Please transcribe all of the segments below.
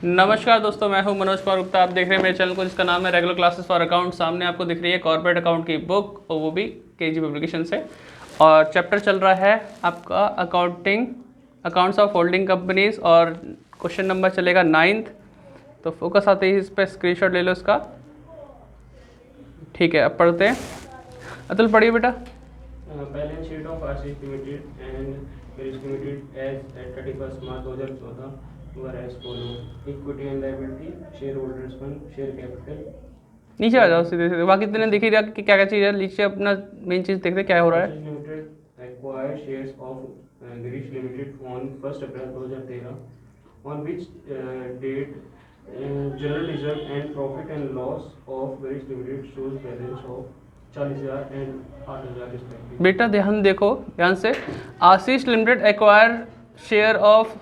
नमस्कार दोस्तों, मैं हूं मनोज कुमार गुप्ता। आप देख रहे हैं मेरे चैनल को जिसका नाम है रेगुलर क्लासेस फॉर अकाउंट। सामने आपको दिख रही है कॉर्पोरेट अकाउंट की बुक, और वो भी केजी पब्लिकेशन से। और चैप्टर चल रहा है आपका अकाउंट्स ऑफ होल्डिंग कंपनीज, और क्वेश्चन नंबर चलेगा 9th। तो फोकस आते ही इस पर स्क्रीनशॉट ले लो इसका। ठीक है, अब पढ़ते हैं। अतुल पढ़िए बेटा। Balance sheet of Ashish limited and Paris limited as at 31 March 2014 were as follow. Equity and liability, shareholders fund, share capital. नीचे आ जाओ सीधे सीधे, बाकी इतने दिख ही रहा कि क्या क्या चीज़ है। नीचे अपना मेन चीज़ देखते क्या हो रहा है। Ashish limited acquired shares of Girish limited on 1 April 2013, on which date general reserve and profit and loss of Girish limited shows balance of 40,000 and 8,000 respectively। बेटा ध्यान देखो, ध्यान से। Ashish limited acquire share of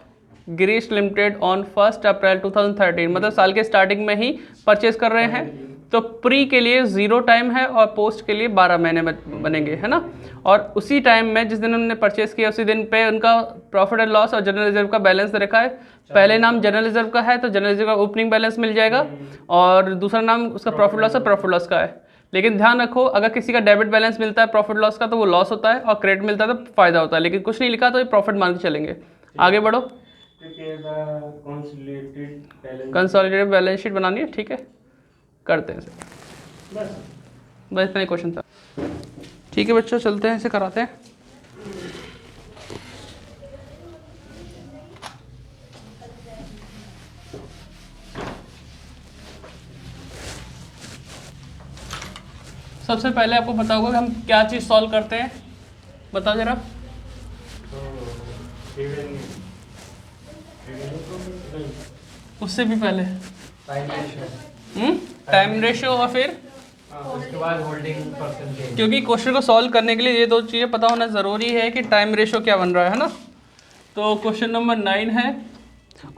Girish limited on 1 April 2013, मतलब साल के स्टार्टिंग में ही purchase कर रहे हैं। तो प्री के लिए 0 टाइम है और पोस्ट के लिए 12 महीने बनेंगे, है ना। और उसी टाइम में जिस दिन उन्होंने परचेज किया उसी दिन पे उनका प्रॉफिट एंड लॉस और जनरल रिजर्व का बैलेंस दे रखा है। पहले नाम जनरल रिजर्व का है तो जनरल रिजर्व का ओपनिंग बैलेंस मिल जाएगा, और दूसरा नाम उसका प्रॉफिट लॉस और प्रॉफिट लॉस का है। लेकिन ध्यान रखो, अगर किसी का डेबिट बैलेंस मिलता है प्रॉफिट लॉस का तो वो लॉस होता है, और क्रेडिट मिलता है तो फायदा होता है। लेकिन कुछ नहीं लिखा तो ये प्रॉफिट मान के चलेंगे। आगे बढ़ो। कंसोलिडेटेड बैलेंस शीट बनानी है, ठीक है, करते हैं इसे। बस इतना ही क्वेश्चन था। ठीक है बच्चों, चलते हैं, इसे कराते हैं। सबसे पहले आपको पता होगा कि हम क्या चीज़ सॉल्व करते हैं। बताओ जरा। उससे भी पहले टाइम रेशियो, और फिर उसके बाद होल्डिंग परसेंटेज। क्योंकि क्वेश्चन को सॉल्व करने के लिए ये 2 चीज़ें पता होना ज़रूरी है कि टाइम रेशियो क्या बन रहा है ना। तो क्वेश्चन नंबर 9 है,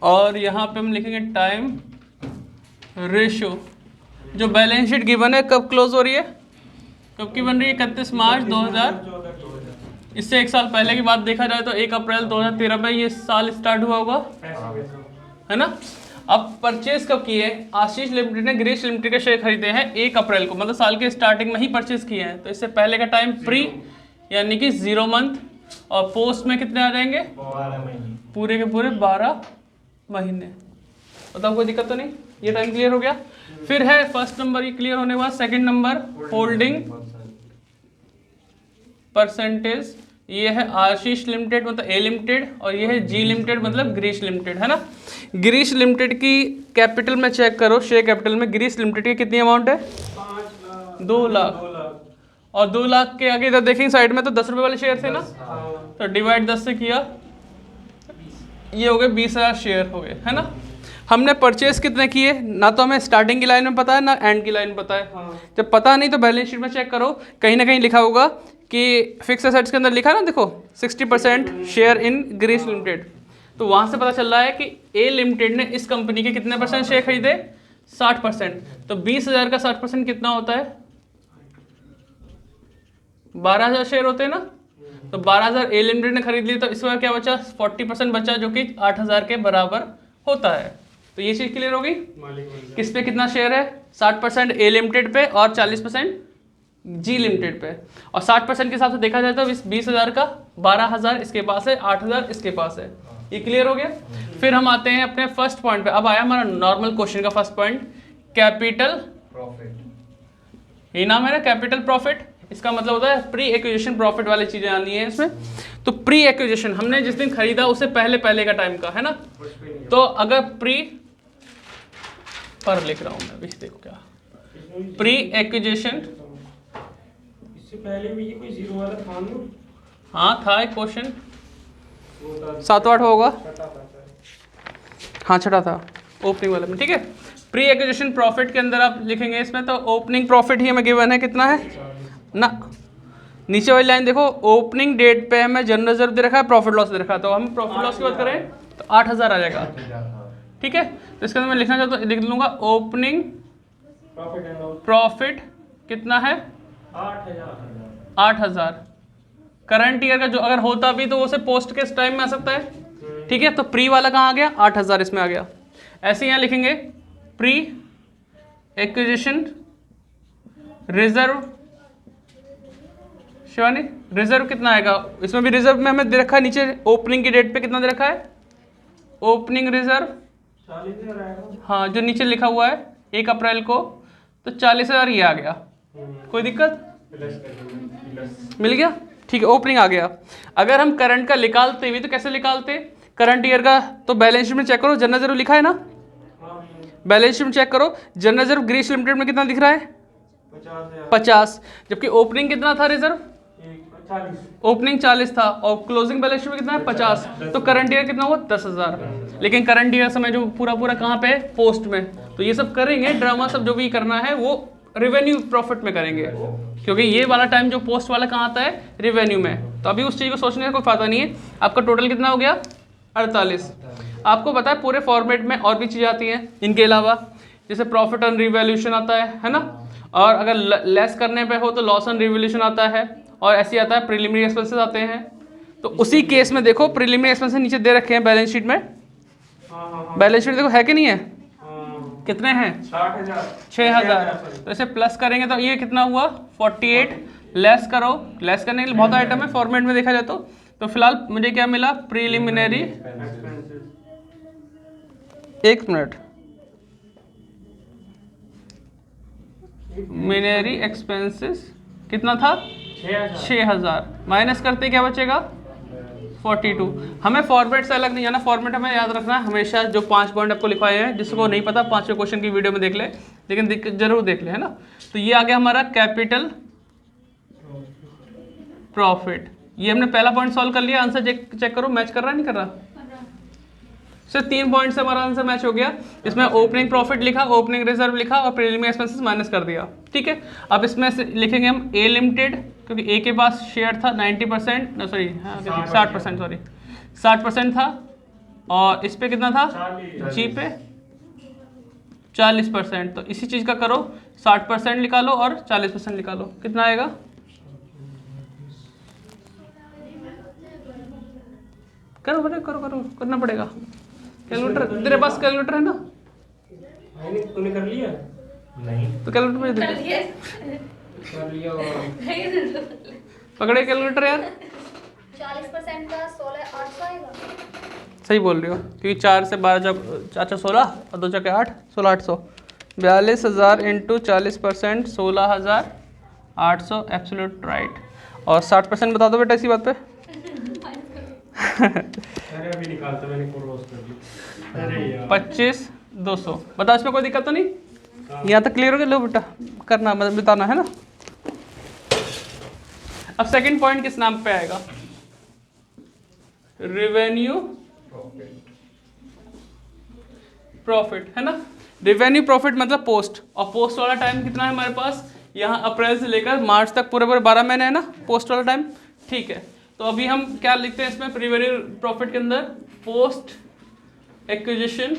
और यहाँ पे हम लिखेंगे टाइम रेशियो। जो बैलेंस शीट गिवन है कब क्लोज हो रही है, कब की बन रही है? 31 मार्च 2000। इससे 1 साल पहले की बात देखा जाए तो 1 अप्रैल 2013 में ये साल स्टार्ट हुआ होगा, है ना। अब परचेज कब किए? आशीष लिमिटेड ने गिरीश लिमिटेड के शेयर खरीदे हैं 1 अप्रैल को, मतलब साल के स्टार्टिंग में ही परचेज किए हैं। तो इससे पहले का टाइम प्री यानी कि 0 मंथ, और पोस्ट में कितने आ जाएंगे? 12 महीने, पूरे के पूरे 12 महीने। बताओ कोई दिक्कत तो नहीं? ये टाइम क्लियर हो गया। फिर है फर्स्ट नंबर, ये क्लियर होने के बाद सेकंड नंबर होल्डिंग परसेंटेज। ये है आशीष लिमिटेड मतलब ए लिमिटेड, और ये है जी लिमिटेड मतलब गिरीश लिमिटेड, है ना। गिरीश लिमिटेड की कैपिटल में चेक करो, शेयर कैपिटल में गिरीश लिमिटेड की कितनी अमाउंट है? 2 लाख। और 2 लाख के आगे इधर देखेंगे साइड में तो 10 रुपए वाले शेयर थे ना, तो डिवाइड 10 से किया, ये हो गए 20,000 शेयर हो गए, है ना। हमने परचेज कितने किए? ना तो हमें स्टार्टिंग की लाइन में पता है ना एंड की लाइन में पता है। जब पता नहीं तो बैलेंस शीट में चेक करो, कहीं ना कहीं लिखा होगा कि फिक्स एसेट्स के अंदर लिखा है ना, देखो 60% शेयर इन गिरीश लिमिटेड। तो वहाँ से पता चल रहा है कि ए लिमिटेड ने इस कंपनी के कितने % शेयर खरीदे? 60%। तो 20,000 का 60% कितना होता है? 12,000 शेयर होते हैं ना। तो 12,000 ए लिमिटेड ने खरीद ली, तो इस बार क्या बचा? 40% बचा, जो कि 8,000 के बराबर होता है। तो ये चीज़ क्लियर होगी। किस पे कितना शेयर है? 60% ए लिमिटेड पे और 40% जी लिमिटेड पे। और 60% के हिसाब से देखा जाए तो इस 20,000 का 12,000 इसके पास है, 8,000 इसके पास है। ये क्लियर हो गया। फिर हम आते हैं अपने फर्स्ट पॉइंट पे। अब आया हमारा नॉर्मल क्वेश्चन का फर्स्ट पॉइंट, कैपिटल प्रॉफिट। ये नाम है ना, कैपिटल प्रॉफिट। इसका मतलब होता है प्री एक्विजिशन प्रॉफिट वाली चीजें आनी है इसमें। तो प्री एक्विजिशन हमने जिस दिन खरीदा उससे पहले पहले का टाइम का, है ना। तो अगर प्री पर लिख रहा हूं मैं अभी, देखो क्या प्री एक्विजिशन। इससे पहले भी ये कोई 0 वाला था ना? हाँ था एक क्वेश्चन, 7-8 होगा। हाँ छठा था ओपनिंग वाले में, ठीक है। प्री एक्विजिशन प्रॉफिट के अंदर आप लिखेंगे इसमें, तो ओपनिंग प्रॉफिट ही हमें गिवन है, कितना है ना। नीचे वाली लाइन देखो, ओपनिंग डेट पे हमें जनरल रिजर्व दे रखा है, प्रॉफिट लॉस दे रखा है। तो हम प्रॉफिट लॉस की बात करें तो 8,000 आ जाएगा, ठीक है। तो इसके अंदर मैं लिखना चाहता हूँ, लिख लूंगा ओपनिंग प्रॉफिट कितना है? 8,000। करंट ईयर का जो अगर होता भी तो वो से पोस्ट के टाइम में आ सकता है, ठीक है। तो प्री वाला कहाँ आ गया? 8,000 इसमें आ गया। ऐसे यहाँ लिखेंगे pre acquisition reserve. Shivani reserve कितना आएगा? इसमें भी रिजर्व में हमें दे रखा है नीचे ओपनिंग की डेट पे कितना दे रखा है ओपनिंग रिजर्व। 40,000 आएगा। हाँ जो नीचे लिखा हुआ है 1 अप्रैल को, तो 40,000 ये आ गया। कोई दिक्कत? मिल गया, ठीक है, ओपनिंग आ गया। अगर हम करंट का निकालते हुए तो कैसे निकालते? करंट ईयर का तो बैलेंस शीट में चेक करो, जनरल रिजर्व लिखा है ना, बैलेंस शीट में चेक करो, जनरल रिजर्व ग्रीस लिमिटेड में कितना दिख रहा है 50, जबकि ओपनिंग कितना था रिजर्व? 40। ओपनिंग 40 था और क्लोजिंग बैलेंस शीट में कितना है 50, तो करंट ईयर कितना हुआ 10,000। लेकिन करंट ईयर समय जो पूरा पूरा कहाँ पे है पोस्ट में, तो ये सब करेंगे ड्रामा सब जो भी करना है वो रेवेन्यू प्रॉफिट में करेंगे, क्योंकि ये वाला टाइम जो पोस्ट वाला कहाँ आता है रेवेन्यू में। तो अभी उस चीज़ को सोचने का कोई फायदा नहीं है। आपका टोटल कितना हो गया 48। आपको पता है पूरे फॉर्मेट में और भी चीज़ें आती हैं इनके अलावा, जैसे प्रॉफिट ऑन रिवैल्यूएशन आता है ना, और अगर लेस करने पे हो तो लॉस ऑन रिवैल्यूएशन आता है, और ऐसे आता है प्रीलिमिनरी एक्सपेंसेस आते हैं। तो उसी केस में देखो प्रीलिमिनरी एक्सपेंसेस नीचे दे रखे हैं बैलेंस शीट में, बैलेंस शीट देखो है कि नहीं है, कितने हैं 6,000। तो इसे प्लस करेंगे तो ये कितना हुआ 48, लेस करो, लेस करने के लिए बहुत आइटम है फॉर्मेट में देखा जाए तो फिलहाल मुझे क्या मिला प्रीलिमिनरी, एक मिनट, मिनरी एक्सपेंसेस कितना था 6,000, माइनस करते क्या बचेगा 42। हमें फॉर्मेट से अलग नहीं जाना, फॉर्मेट हमें याद रखना है हमेशा। जो 5 पॉइंट आपको लिखवाए हैं, जिसको नहीं पता 5वें क्वेश्चन की वीडियो में देख ले, लेकिन जरूर देख ले, है ना। तो ये आ गया हमारा कैपिटल प्रॉफिट। ये हमने पहला पॉइंट सॉल्व कर लिया। आंसर चेक करो, मैच कर रहा है नहीं कर रहा? सिर्फ 3 पॉइंट से हमारा आंसर मैच हो गया। इसमें ओपनिंग प्रॉफिट लिखा, ओपनिंग रिजर्व लिखा और प्रीलिमिनरी एक्सपेंसेस माइनस कर दिया, ठीक है। अब इसमें से लिखेंगे हम ए लिमिटेड, क्योंकि ए के पास शेयर था 90%, सॉरी 60%, सॉरी 60% था, और इस पे कितना था जी पे 40%। तो इसी चीज़ का करो, 60% निकालो और 40% निकालो, कितना आएगा? करो बेटा, करो करो, करना पड़ेगा। कैलकुलेटर तेरे पास कैलकुलेटर है ना? तूने कर लिया? नहीं तो कैलकुलेटर में दे, कर लिया। पकड़े कैलकुलेटर यार। 40% का 16,800 आएगा। सही बोल रही हो, क्योंकि 4 से 12 जब 16 और 2 चौके 8, 16,800, 42,000 इंटू 40%, 16,800, एब्सोल्यूट राइट। और 60% बता दो बेटा इसी बात पे। अरे अभी निकालता, मैंने क्रॉस कर दी। अरे यार 25,200 बता, इसमें कोई दिक्कत तो नहीं? यहाँ तक क्लियर हो गया? लो बेटा करना, मतलब बताना है ना। अब सेकंड पॉइंट किस नाम पे आएगा? रेवेन्यू प्रॉफिट, है ना। रेवेन्यू प्रॉफिट मतलब पोस्ट, और पोस्ट वाला टाइम कितना है हमारे पास? यहाँ अप्रैल से लेकर मार्च तक पूरे 12 महीने है ना पोस्ट वाला टाइम, ठीक है। तो अभी हम क्या लिखते हैं इसमें रेवेन्यू प्रॉफिट के अंदर? Post acquisition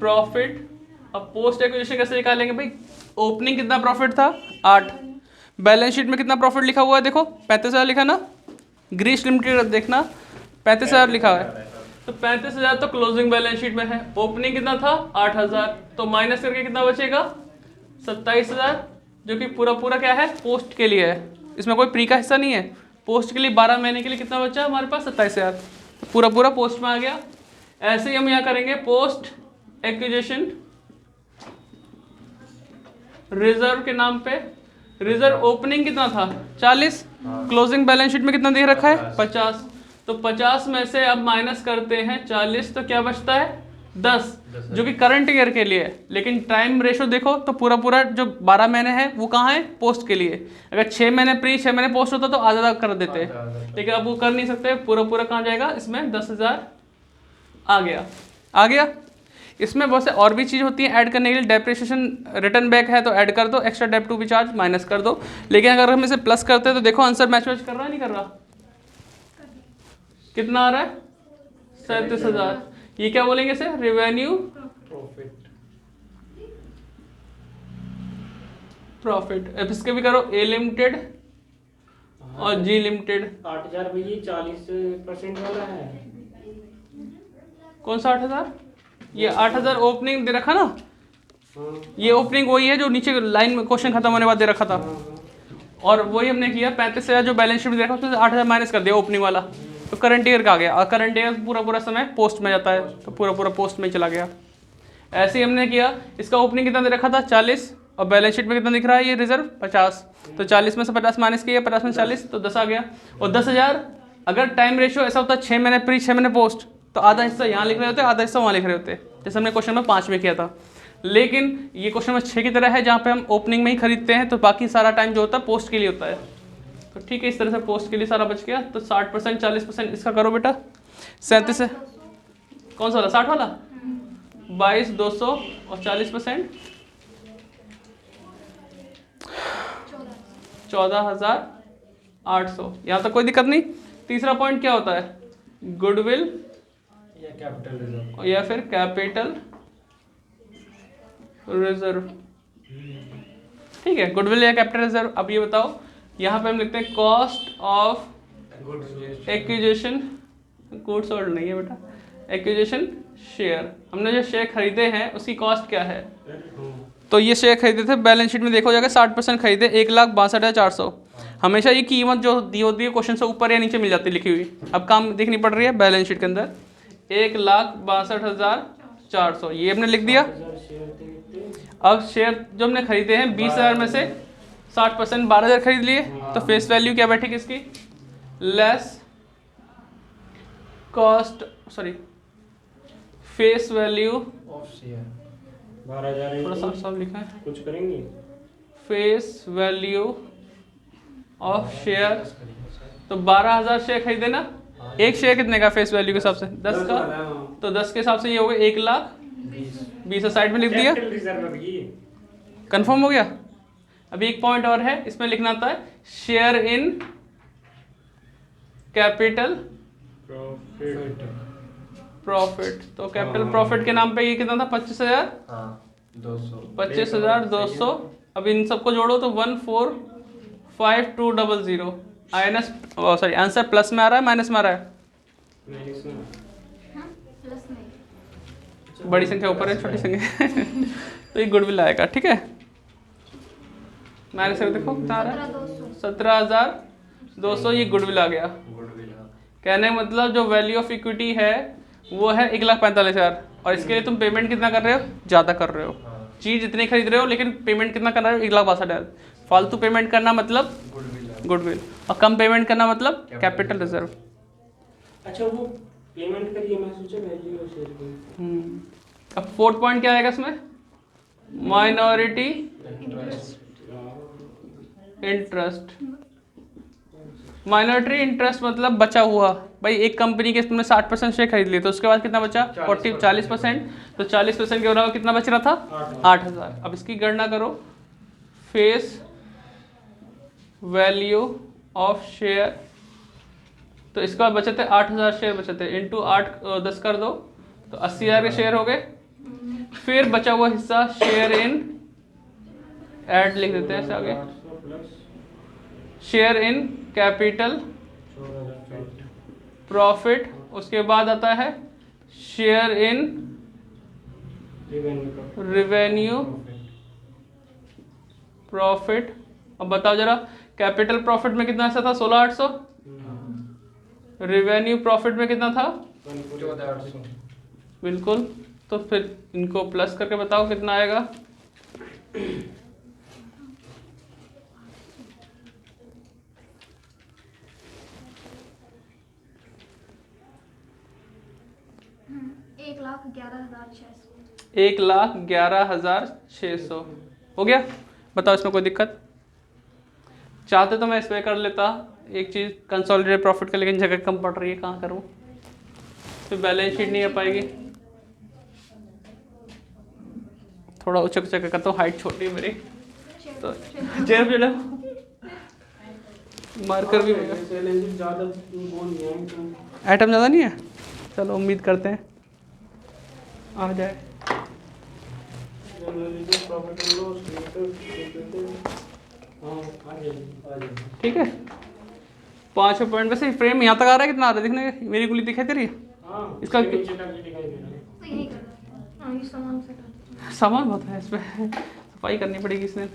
profit. अब पोस्ट एक्विजिशन कैसे निकालेंगे भाई? ओपनिंग कितना प्रॉफिट था 8, बैलेंस शीट में कितना प्रॉफिट लिखा हुआ है देखो 35,000 लिखा ना, ग्रीस लिमिटेड देखना 35,000 लिखा है, तो 35,000 तो क्लोजिंग बैलेंस शीट में है। ओपनिंग कितना था 8,000, तो माइनस करके कितना बचेगा 27,000, जो कि पूरा पूरा क्या है पोस्ट के लिए है, इसमें कोई प्री का हिस्सा नहीं है। पोस्ट के लिए 12 महीने के लिए कितना बचा हमारे पास 27,000, तो पूरा पूरा पोस्ट में आ गया। ऐसे ही हम यहाँ करेंगे पोस्ट एक्विजिशन रिजर्व के नाम पे। रिजर्व ओपनिंग कितना था 40, क्लोजिंग बैलेंस शीट में कितना दे रखा है 50, तो 50 में से अब माइनस करते हैं 40, तो क्या बचता है 10, जो कि करंट ईयर के लिए है। लेकिन टाइम रेशो देखो तो पूरा पूरा जो 12 महीने है वो कहाँ है पोस्ट के लिए। अगर 6 महीने प्री 6 महीने पोस्ट होता तो आधा कर देते, लेकिन अब वो कर नहीं सकते, पूरा पूरा कहाँ जाएगा इसमें 10,000 आ गया। इसमें बहुत से और भी चीज़ होती है ऐड करने के लिए। डेप्रिसिएशन रिटर्न बैक है तो ऐड कर दो, extra dep to be charge minus कर दो। लेकिन अगर हम इसे प्लस करते हैं तो देखो आंसर मैच कर रहा है नहीं कर रहा? कितना आ रहा है 37,000। ये क्या बोलेंगे इसे? Revenue profit. अब इसके भी करो ए लिमिटेड और जी लिमिटेड 8,000 भी 40% वाला है। कौन सा 8,000? ये 8,000 ओपनिंग दे रखा ना, हाँ ये ओपनिंग वही है जो नीचे लाइन में क्वेश्चन खत्म होने के बाद दे रखा था। हाँ और वही हमने किया 35,000 जो बैलेंस शीट में देखा उसमें से 8,000 माइनस कर दिया ओपनिंग वाला, तो करंट ईयर का आ गया। और करंट ईयर पूरा पूरा समय पोस्ट में जाता है, तो पूरा पूरा पोस्ट में चला गया। ऐसे ही हमने किया, इसका ओपनिंग कितना दे रखा था 40, और बैलेंस शीट में कितना दिख रहा है ये रिजर्व 50, तो 40 में से 50 माइनस किया, 50 में 40 तो 10 आ गया। और 10,000 अगर टाइम रेशियो ऐसा होता है 6 महीने प्री 6 महीने पोस्ट, तो आधा हिस्सा यहाँ लिख रहे होते, आधा हिस्सा वहाँ लिख रहे होते, जैसे हमने क्वेश्चन में 5 में किया था। लेकिन ये क्वेश्चन में 6 की तरह है जहाँ पे हम ओपनिंग में ही खरीदते हैं, तो बाकी सारा टाइम जो होता है पोस्ट के लिए होता है। तो ठीक है, इस तरह से पोस्ट के लिए सारा बच गया। तो 60% 40% इसका करो बेटा। 37 है, कौन सा वाला 60 वाला? 22,200 और 40% 14,800। यहाँ तक कोई दिक्कत नहीं। तीसरा पॉइंट क्या होता है? गुडविल या कैपिटल रिजर्व या फिर कैपिटल रिजर्व। ठीक है, गुडविल या कैपिटल रिजर्व। अब ये बताओ, यहाँ पे हम लिखते हैं cost of acquisition, goods sold नहीं है बेटा, एक्विजिशन शेयर। हमने जो शेयर खरीदे हैं उसकी कॉस्ट क्या है? तो ये शेयर खरीदे थे, बैलेंस शीट में देखो जाकर 60% खरीदे 1,62,400। हमेशा ये कीमत जो दी होती है क्वेश्चन से ऊपर या नीचे मिल जाती है लिखी हुई। अब काम देखनी पड़ रही है बैलेंस शीट के अंदर 1,62,400 ये हमने लिख दिया। अब शेयर जो हमने खरीदे हैं 20,000 में से 60% 12,000 खरीद लिए, तो फेस वैल्यू क्या बैठेगी इसकी? Less cost, sorry face value, of share 12,000 थोड़ा साफ साफ लिखा है, कुछ करेंगे। Face value of share. तो 12,000 शेयर खरीदे ना, एक शेयर कितने का फेस वैल्यू के हिसाब से? 10 का। तो 10 के हिसाब से ये हो गया 1,20,000 साइड में लिख दिया। कंफर्म हो गया। अभी एक पॉइंट और है, इसमें लिखना आता है शेयर इन कैपिटल प्रॉफिट। तो कैपिटल प्रॉफिट के नाम पे ये कितना था? 25,200। अब इन सबको जोड़ो तो 145,200। माइनस, सॉरी आंसर प्लस में आ रहा है माइनस में आ रहा है? प्लस में। बड़ी संख्या ऊपर है, छोटी संख्या तो ये गुडविल आएगा। ठीक है, माइनस से देखो कितना आ रहा है? 17,200 ये गुडविल आ गया। कहने का मतलब जो वैल्यू ऑफ इक्विटी है वो है 1,45,000, और इसके लिए तुम पेमेंट कितना कर रहे हो? ज़्यादा कर रहे हो। चीज़ इतनी खरीद रहे हो लेकिन पेमेंट कितना कर रहे हो? 1,62,000। फालतू पेमेंट करना मतलब गुडविल, और कम पेमेंट करना मतलब कैपिटल रिजर्व। अच्छा, वो पेमेंट करिए, मैं सोचा वैल्यू ऑफ शेयर की। अब फोर्थ पॉइंट क्या आएगा इसमें? Minority interest. माइनॉरिटी इंटरेस्ट मतलब बचा हुआ। भाई एक कंपनी के तुमने 60% शेयर खरीद लिए, तो उसके बाद कितना बचा? 40%। तो 40% के अलावा कितना बच रहा था? 8,000। अब इसकी गणना करो, फेस वैल्यू ऑफ शेयर। तो इसके बाद बचे थे 8,000 शेयर बचे थे, इंटू 8 10 कर दो तो 80,000 के शेयर हो गए। फिर बचा हुआ हिस्सा शेयर इन, ऐड लिख देते हैं ऐसे आगे, शेयर इन कैपिटल प्रॉफिट। उसके बाद आता है शेयर इन रिवेन्यू प्रॉफिट। अब बताओ जरा, कैपिटल प्रॉफिट में कितना हिस्सा था? 16,800। रिवेन्यू प्रॉफिट में कितना था? 14,800। बिल्कुल। तो फिर इनको प्लस करके बताओ कितना आएगा? एक 1,11,600। 1,11,600 हो गया। बताओ इसमें कोई दिक्कत? चाहते तो मैं इसमें कर लेता एक चीज़ कंसोलिडेटेड प्रॉफिट का, लेकिन जगह कम पड़ रही है, कहाँ करूँ? फिर बैलेंस शीट नहीं आ पाएगी। थोड़ा ऊंचा ऊंचा करता हूँ, हाइट छोटी है मेरी तो चेयर पे चलो, मार्कर भी ज़्यादा वो नहीं है, आइटम ज़्यादा नहीं है। चलो उम्मीद करते हैं आ जाए। ठीक है, 5 पॉइंट। वैसे फ्रेम यहाँ तक आ रहा है, कितना आ रहा है दिखने का? मेरी उंगली दिखाई दे रही है? हाँ, इसका इसके नीचे तक भी दिखाई दे रहा है। तो यही करो। हाँ, ये सामान से कर। सामान बहुत है इसमें, सफाई करनी पड़ेगी इसने।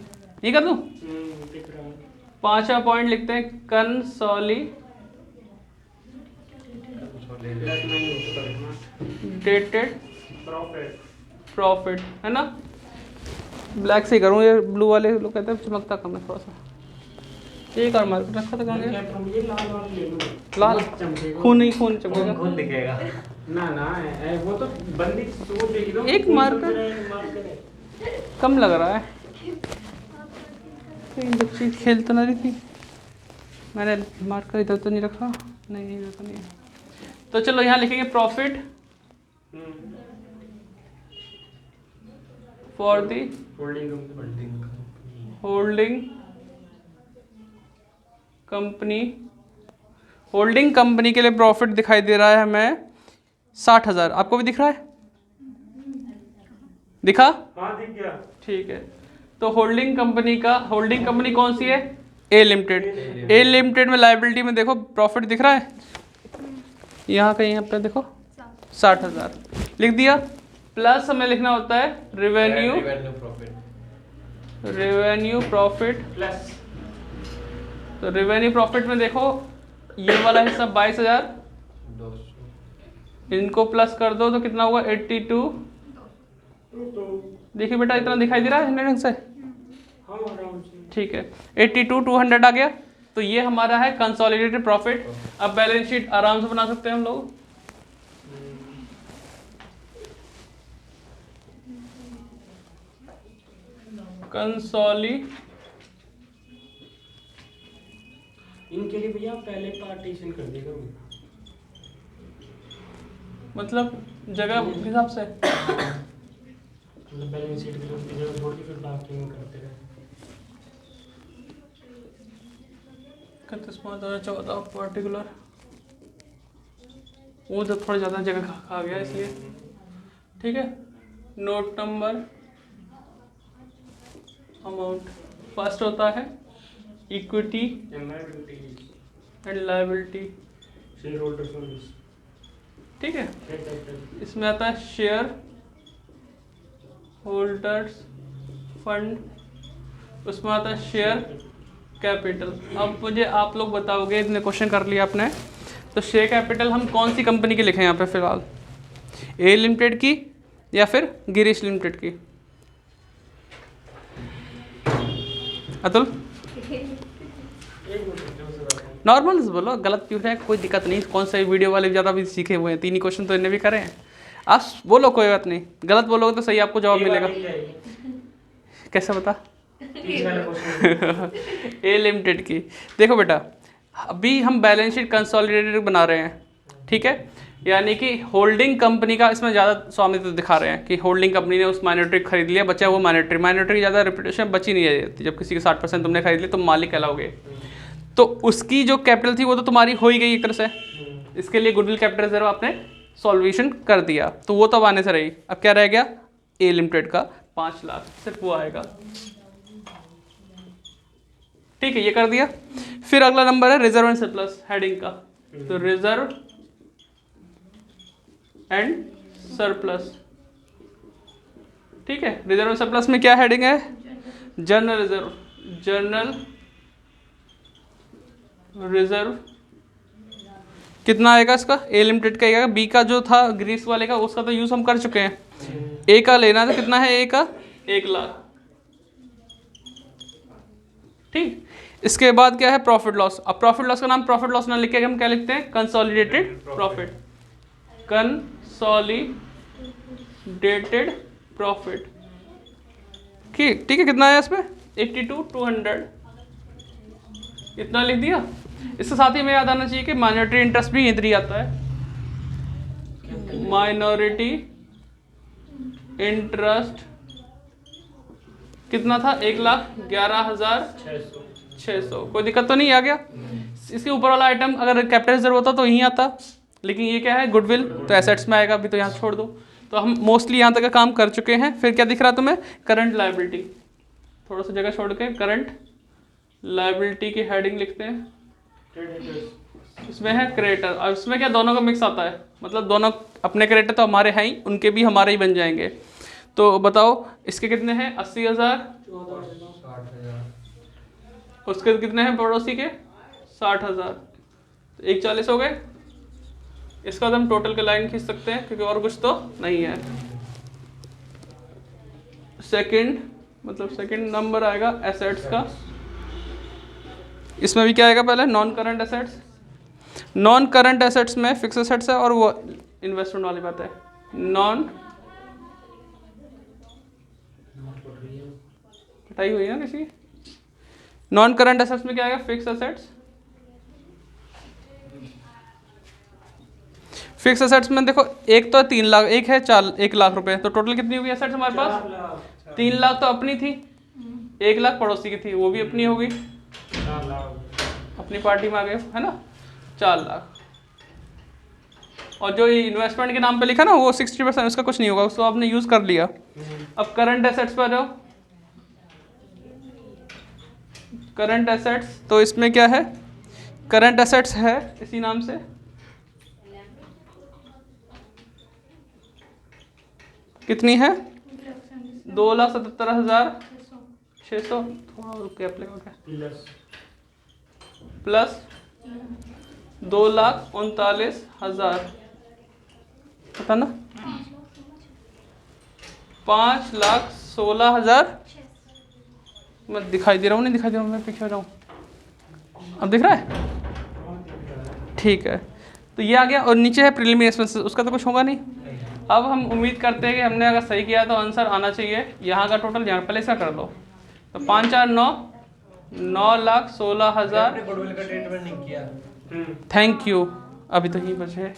ये कर दूँ? दिख रहा है। 5वां पॉइंट लिखते हैं कंसोलिडेटेड प्रॉफिट, है ना? ब्लैक से ही करूँ, ये ब्लू वाले लोग कहते हैं चमकता कम है थोड़ा सा। एक और मार्कर रखा था कहाँ गया? ये लाल वाला ले लो। लाल चमकेगा। खून नहीं, खून चमकेगा। खुद दिखेगा। ना ना वो तो बंदी वो देख लो। एक मार्कर कम लग रहा है। कहीं बच्ची खेल तो नहीं रही थी, मैंने मार्कर इधर तो नहीं रखा। नहीं इधर तो नहीं है। तो चलो यहाँ लिखेंगे profit for the holding company. Holding company के लिए प्रॉफिट दिखाई दे रहा है हमें 60,000। आपको भी दिख रहा है? दिखा? हाँ दिख गया। ठीक है। तो होल्डिंग कंपनी कौन सी है? ए लिमिटेड। ए लिमिटेड में लायबिलिटी में देखो प्रॉफिट दिख रहा है, यहाँ कहीं पे देखो 60,000 लिख दिया। प्लस हमें लिखना होता है रेवेन्यू प्रॉफिट प्लस तो रेवेन्यू प्रॉफिट में देखो ये वाला हिस्सा 22,000, इनको प्लस कर दो तो कितना हुआ? 82। देखिए बेटा इतना दिखाई दे रहा है ढंग से? हाँ आराम से। ठीक है, 82,200 आ गया। तो ये हमारा है कंसोलिडेटेड प्रॉफिट। अब बैलेंस शीट आराम से बना सकते हैं हम लोग। इनके लिए भैया पहले पार्टीशन कर देगा मतलब जगह के हिसाब से। मतलब बैलेंस शीट की जो उसकी जगह छोड़ के फिर बाकी में करते रहे। 31/2014 पर्टिकुलर, वो तो थोड़ा ज़्यादा जगह खा गया इसलिए। ठीक है, नोट नंबर अमाउंट फर्स्ट होता है equity and liability, share holder funds. ठीक है, शेयर कैपिटल। इसमें आता है शेयर होल्डर्स फंड, उसमें आता है शेयर कैपिटल। अब मुझे आप लोग बताओगे, इतने क्वेश्चन कर लिया आपने, तो शेयर कैपिटल हम कौन सी कंपनी की लिखें यहाँ पे फिलहाल? ए लिमिटेड की या फिर गिरीश लिमिटेड की? अतुल नॉर्मल बोलो, गलत क्यों है? कोई दिक्कत नहीं, कौन सा वीडियो वाले ज़्यादा भी सीखे हुए हैं, 3 ही क्वेश्चन तो इन्हें भी करे हैं। आप बोलो, कोई बात नहीं, गलत बोलोगे तो सही आपको जवाब मिलेगा। कैसे बता? ए लिमिटेड की देखो बेटा, अभी हम बैलेंस शीट कंसोलिडेटेड बना रहे हैं, ठीक है? यानी कि होल्डिंग कंपनी का इसमें ज़्यादा स्वामित्व दिखा रहे हैं कि होल्डिंग कंपनी ने उस माइनॉरिटी खरीद लिया, बचा वो माइनॉरिटी ज़्यादा रेपुटेशन बची नहीं है। जब किसी के 60% तुमने खरीद लिया तुम मालिक कहलाओगे, तो उसकी जो कैपिटल थी वो तो तुम्हारी हो ही गई एक तरह से। इसके लिए गुडविल कैपिटल रिजर्व आपने सॉल्यूशन कर दिया, तो वो तब आने से रही। अब क्या रह गया? ए लिमिटेड का 5 लाख, सिर्फ वो आएगा। ठीक है, ये कर दिया। फिर अगला नंबर है रिजर्व एंड सरप्लस हेडिंग का, तो रिजर्व एंड सरप्लस। ठीक है, रिजर्व एंड सरप्लस में क्या हेडिंग है? जनरल रिजर्व, जनरल रिजर्व कितना आएगा इसका? ए लिमिटेड का आएगा। बी का जो था ग्रीस वाले का, उसका तो यूज हम कर चुके हैं। ए का लेना था, कितना है ए का? 1 लाख। ठीक, इसके बाद क्या है? Profit loss. अब प्रॉफिट लॉस का नाम प्रॉफिट लॉस ना लिख के हम क्या लिखते हैं? Consolidated profit, consolidated profit. ठीक है, कितना आया इसमें? 82,200, इतना लिख दिया। इसके साथ ही में याद आना चाहिए कि माइनॉरिटी इंटरेस्ट भी इधर ही आता है। माइनॉरिटी इंटरेस्ट कितना था? 1,11,600। कोई दिक्कत तो नहीं आ गया? इसके ऊपर वाला आइटम अगर कैपिटल रिजर्व होता तो यहीं आता, लेकिन ये क्या है? गुडविल, तो एसेट्स में आएगा। अभी तो यहाँ छोड़ दो। तो हम मोस्टली यहाँ तक का काम कर चुके हैं। फिर क्या दिख रहा है तुम्हें? करंट लायबिलिटी, थोड़ा सा जगह छोड़ के करंट लायबिलिटी की हेडिंग लिखते हैं। क्रेडिटर्स। इसमें है क्रेडिटर, और इसमें क्या दोनों का मिक्स आता है, मतलब दोनों अपने क्रेडिटर तो हमारे हैं ही, उनके भी हमारे ही बन जाएंगे। तो बताओ इसके कितने हैं, 80,000, 60,000। उसके कितने हैं पड़ोसी के, 60,000, तो 140 हो गए। इसका तो हम टोटल का लाइन खींच सकते हैं क्योंकि और कुछ तो नहीं है। सेकंड मतलब सेकंड नंबर आएगा एसेट्स का। इसमें भी क्या आएगा, पहले non current assets. Non current assets में फिक्स एसेट्स है और वो इन्वेस्टमेंट वाली बात है। नॉन पिटाई हुई है ना किसी। नॉन करंट एसेट्स में क्या आएगा, फिक्स एसेट्स। फिक्स एसेट्स में देखो एक तो 3 लाख, एक है 1 लाख रुपए, तो टोटल कितनी हुई एसेट्स हमारे पास, 3 लाख तो अपनी थी, 1 लाख पड़ोसी की थी, वो भी अपनी हो गई, 4 लाख अपनी पार्टी में आ गए, है ना, 4 लाख। और जो इन्वेस्टमेंट के नाम पे लिखा ना वो 60%, उसका कुछ नहीं होगा, उसको आपने यूज कर लिया। अब करंट एसेट्स पर जाओ। करंट एसेट्स तो इसमें क्या है, करंट एसेट्स है इसी नाम से, कितनी है, 2,77,600, थोड़ा कैप लगा के, प्लस 2,39,000, पता ना, 5,16,000। मैं दिखाई दे रहा हूँ, नहीं दिखाई दे रहा हूँ, मैं पीछे हो जाऊँ, अब दिख रहा है, ठीक है। तो ये आ गया, और नीचे है प्रीलिमिनरी एक्सपेंसेस, उसका तो कुछ होगा नहीं। अब हम उम्मीद करते हैं कि हमने अगर सही किया तो आंसर आना चाहिए। यहाँ का टोटल यहाँ पहले इसका कर लो, तो 5 4 9, 9,16,000। गुडविल का ट्रीटमेंट नहीं किया। थैंक यू, अभी तो यहीं बचे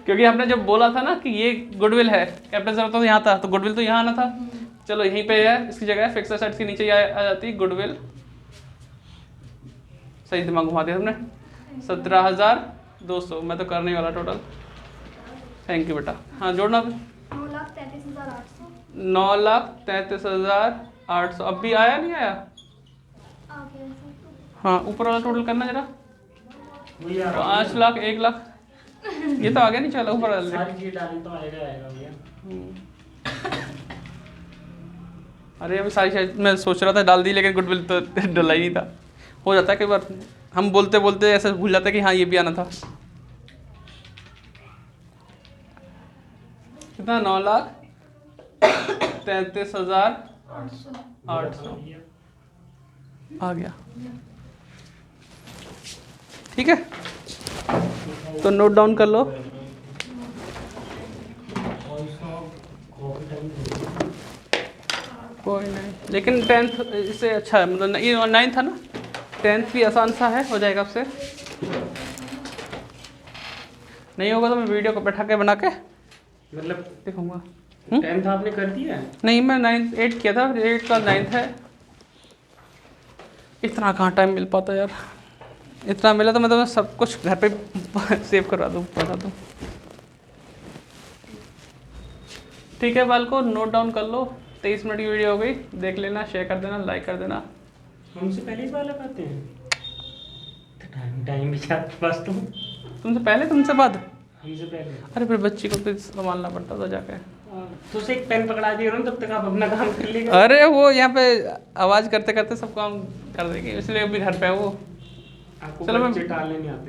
क्योंकि आपने जब बोला था ना कि ये गुडविल है, कैपिटल जरूरत तो यहाँ था, तो गुडविल तो यहाँ आना था। चलो यहीं पे है, इसकी जगह फिक्स एसेट्स के नीचे आ जाती गुडविल। सही दिमाग घुमा दिया तुमने। 17,200 मैं तो करने वाला टोटल। थैंक यू बेटा। हाँ जोड़ना फिर। 9,33,800 9,33,800 अब भी आया नहीं आया। आ गया सर। हाँ ऊपर वाला टोटल करना जरा। वही आ 5 लाख 1 लाख ये तो आगे नहीं चला, ऊपर वाला सारी चीज डाली तो आएगा भैया। अरे अभी सारी मैं सोच रहा था डाल दी, लेकिन गुडविल तो डला ही नहीं था। हो जाता है कई बार, हम बोलते बोलते ऐसे भूल जाते हैं कि हाँ ये भी आना था। कितना, 9,33,800 आ गया। ठीक है, तो नोट डाउन कर लो। कोई नहीं, लेकिन 10th इससे अच्छा है, मतलब ये 9th था ना, 10th भी आसान सा है, हो जाएगा आपसे। नहीं होगा तो मैं वीडियो को बैठा के बना के मतलब दिखाऊंगा। 10th आपने कर दिया है? नहीं मैं 9th 8 किया था, 8 का 9th है। इतना कहाँ टाइम मिल पाता यार, इतना मिला तो मैं तो सब कुछ घर पे सेव करवा दूँ, बता दूँ। ठीक है बालको, नोट डाउन कर लो। 23 मिनट की वीडियो हो गई, देख लेना, शेयर कर देना, लाइक कर देना। हमसे पहले इस वाला करते हैं तो टाइम भी जाता बस। तुमसे पहले तुमसे बाद? हमसे पहले। अरे फिर बच्ची को तो संभालना पड़ता था जाके। तो उसे एक पेन पकड़ा दिया ना, तब तक आप अपना काम कर लीजिए। अरे वो यहाँ पे आवाज़ करते करते सब काम कर देगी, इसलिए अभी घर पे है वो। आपको चलो मैं बच्चे टालने नहीं आते।